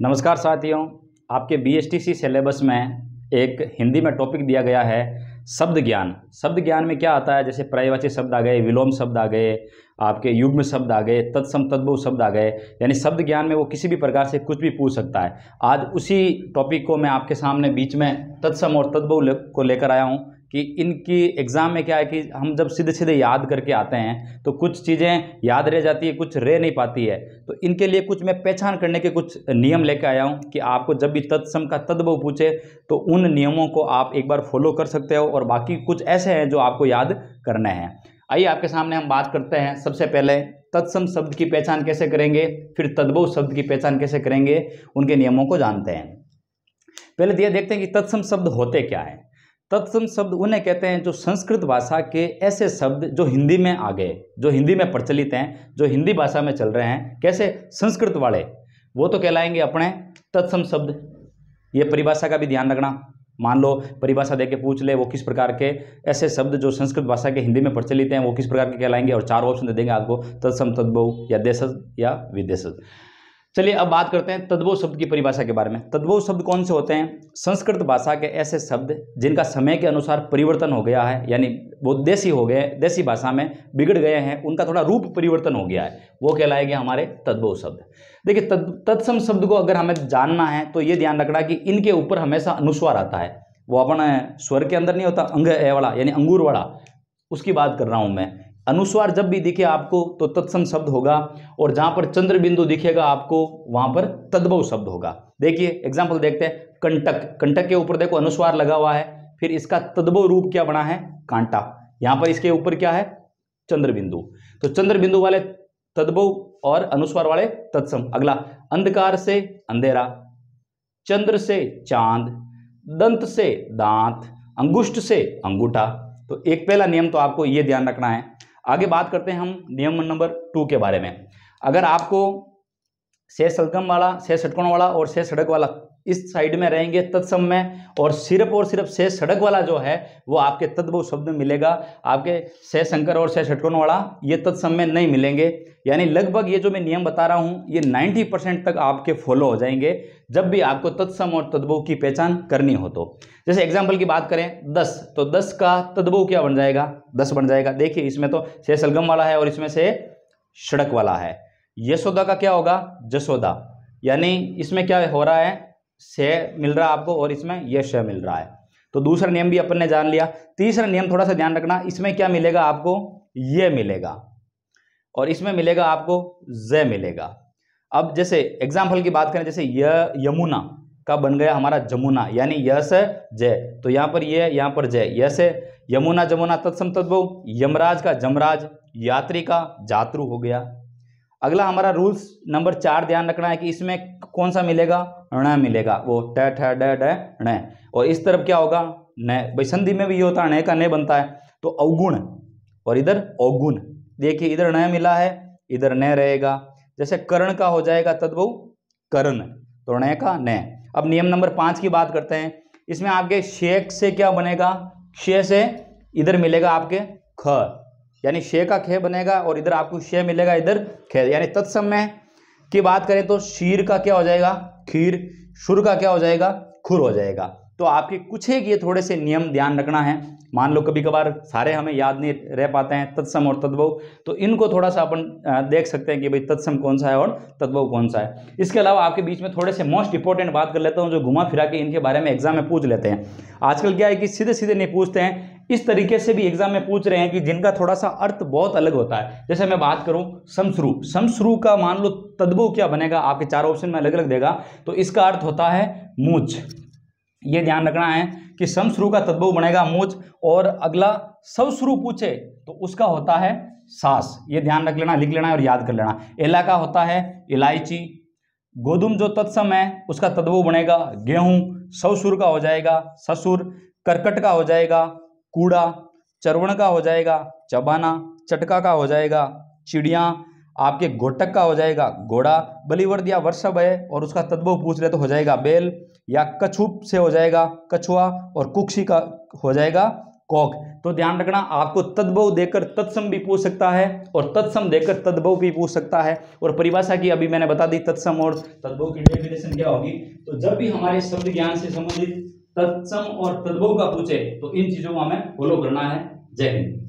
नमस्कार साथियों, आपके बीएसटीसी सिलेबस में एक हिंदी में टॉपिक दिया गया है शब्द ज्ञान। शब्द ज्ञान में क्या आता है, जैसे पर्यायवाची शब्द आ गए, विलोम शब्द आ गए, आपके युग्म शब्द आ गए, तत्सम तद्भव शब्द आ गए। यानी शब्द ज्ञान में वो किसी भी प्रकार से कुछ भी पूछ सकता है। आज उसी टॉपिक को मैं आपके सामने बीच में तत्सम और तद्भव को लेकर आया हूँ कि इनकी एग्ज़ाम में क्या है कि हम जब सीधे सीधे याद करके आते हैं तो कुछ चीज़ें याद रह जाती है, कुछ रह नहीं पाती है। तो इनके लिए कुछ मैं पहचान करने के कुछ नियम लेकर आया हूं कि आपको जब भी तत्सम का तद्भव पूछे तो उन नियमों को आप एक बार फॉलो कर सकते हो, और बाकी कुछ ऐसे हैं जो आपको याद करने हैं। आइए आपके सामने हम बात करते हैं। सबसे पहले तत्सम शब्द की पहचान कैसे करेंगे, फिर तद्भव शब्द की पहचान कैसे करेंगे, उनके नियमों को जानते हैं। पहले ये देखते हैं कि तत्सम शब्द होते क्या है। तत्सम शब्द उन्हें कहते हैं जो संस्कृत भाषा के ऐसे शब्द जो हिंदी में आ गए, जो हिंदी में प्रचलित हैं, जो हिंदी भाषा में चल रहे हैं। कैसे? संस्कृत वाले, वो तो कहलाएंगे अपने तत्सम शब्द। ये परिभाषा का भी ध्यान रखना। मान लो परिभाषा देके पूछ ले वो किस प्रकार के ऐसे शब्द जो संस्कृत भाषा के हिंदी में प्रचलित हैं वो किस प्रकार के कहलाएंगे, और 4 ऑप्शन दे देंगे आपको, तत्सम, तद्भव या देशज या विदेशज। चलिए अब बात करते हैं तद्भव शब्द की परिभाषा के बारे में। तद्भव शब्द कौन से होते हैं? संस्कृत भाषा के ऐसे शब्द जिनका समय के अनुसार परिवर्तन हो गया है, यानी वो देसी हो गए, देसी भाषा में बिगड़ गए हैं, उनका थोड़ा रूप परिवर्तन हो गया है, वो कहलाएंगे हमारे तद्भव शब्द। देखिए तत्सम शब्द को अगर हमें जानना है तो ये ध्यान रखना कि इनके ऊपर हमेशा अनुस्वार आता है। वो अपन स्वर के अंदर नहीं होता, अंग ए वाला यानी अंगूर वाला, उसकी बात कर रहा हूँ मैं। अनुस्वार जब भी दिखे आपको तो तत्सम शब्द होगा, और जहां पर चंद्र बिंदु दिखेगा आपको वहां पर तद्भव शब्द होगा। देखिए एग्जाम्पल देखते हैं। कंटक, कंटक के ऊपर देखो अनुस्वार लगा हुआ है, फिर इसका तद्भव रूप क्या बना है? कांटा। यहां पर इसके ऊपर क्या है? चंद्र बिंदु। तो चंद्र बिंदु वाले तद्भव और अनुस्वार वाले तत्सम। अगला, अंधकार से अंधेरा, चंद्र से चांद, दंत से दांत, अंगुष्ठ से अंगूठा। तो एक पहला नियम तो आपको ये ध्यान रखना है। आगे बात करते हैं हम नियम नंबर 2 के बारे में। अगर आपको से सलगम वाला, से षटकोण वाला और से सड़क वाला इस साइड में रहेंगे तत्सम में, और सिर्फ से सड़क वाला जो है वो आपके तद्भव शब्द में मिलेगा। आपके से शंकर और से षटकोण वाला ये तत्सम में नहीं मिलेंगे। यानी लगभग ये जो मैं नियम बता रहा हूँ ये 90% तक आपके फॉलो हो जाएंगे जब भी आपको तत्सम और तद्भव की पहचान करनी हो तो। जैसे एग्जाम्पल की बात करें 10, तो 10 का तद्भव क्या बन जाएगा? 10 बन जाएगा। देखिए इसमें तो से सलगम वाला है और इसमें से सड़क वाला है। यशोदा का क्या होगा? जसोदा। यानी इसमें क्या हो रहा है? से मिल रहा है आपको और इसमें यश मिल रहा है। तो दूसरा नियम भी अपन ने जान लिया। तीसरा नियम थोड़ा सा ध्यान रखना, इसमें क्या मिलेगा आपको? ये मिलेगा, और इसमें मिलेगा आपको ज मिलेगा। अब जैसे एग्जाम्पल की बात करें, जैसे यमुना का बन गया हमारा जमुना, यानी यस जय, तो यहाँ पर ये, यहाँ पर जय, यस यमुना जमुना तत्सम तद्भव। यमराज का जमराज, यात्री का जात्रु हो गया। अगला हमारा रूल्स नंबर 4 ध्यान रखना है कि इसमें कौन सा मिलेगा? ण मिलेगा, वो ट ठ ड ड ण, और इस तरफ क्या होगा? न। भाई संधि में भी ये होता है, न का न बनता है, तो अवगुण, और इधर अवगुण। देखिए इधर न मिला है, इधर न रहेगा। जैसे कर्ण का हो जाएगा तद्भव कर्ण, तो ण का न। अब नियम नंबर 5 की बात करते हैं। इसमें आपके शेख से क्या बनेगा? क्षय से इधर मिलेगा आपके ख, यानी शे का खे बनेगा, और इधर आपको शे मिलेगा, इधर खे। यानी तत्सम में की बात करें तो शीर का क्या हो जाएगा? खीर। शुर का क्या हो जाएगा? खुर हो जाएगा। तो आपके कुछ एक ये थोड़े से नियम ध्यान रखना है। मान लो कभी कभार सारे हमें याद नहीं रह पाते हैं तत्सम और तद्भव, तो इनको थोड़ा सा अपन देख सकते हैं कि भाई तत्सम कौन सा है और तद्भव कौन सा है। इसके अलावा आपके बीच में थोड़े से मोस्ट इंपॉर्टेंट बात कर लेता हूँ जो घुमा फिरा के इनके बारे में एग्जाम में पूछ लेते हैं। आजकल क्या है कि सीधे सीधे नहीं पूछते हैं, इस तरीके से भी एग्जाम में पूछ रहे हैं कि जिनका थोड़ा सा अर्थ बहुत अलग होता है। जैसे मैं बात करूं समश्रु, समश्रु का मान लो तद्भव क्या बनेगा? आपके 4 ऑप्शन में अलग अलग देगा, तो इसका अर्थ होता है मूंछ। ये ध्यान रखना है कि समश्रु का तद्भव बनेगा मूंछ। और अगला सवश्रु पूछे तो उसका होता है सास। ये ध्यान रख लेना, लिख लेना और याद कर लेना। एला का होता है इलायची। गोधुम जो तत्सम है उसका तद्भव बनेगा गेहूं। सवसुर का हो जाएगा ससुर। करकट का हो जाएगा कूड़ा। चरवण का हो जाएगा चबाना। चटका का हो जाएगा चिड़िया। आपके गोटक का हो जाएगा घोड़ा। बलिवर्द या वर्षभ है और उसका तद्भव पूछ रहे तो हो जाएगा बैल। या कछुप से हो जाएगा कछुआ, और कुक्षी का हो जाएगा कॉक। तो ध्यान रखना, आपको तद्भव देकर तत्सम भी पूछ सकता है और तत्सम देकर तद्भव भी पूछ सकता है। और परिभाषा की अभी मैंने बता दी, तत्सम और तद्भव की डेफिनेशन क्या होगी। तो जब भी हमारे शब्द ज्ञान से संबंधित तत्सम और तद्भव का पूछे तो इन चीजों को हमें फॉलो करना है। जय हिंद।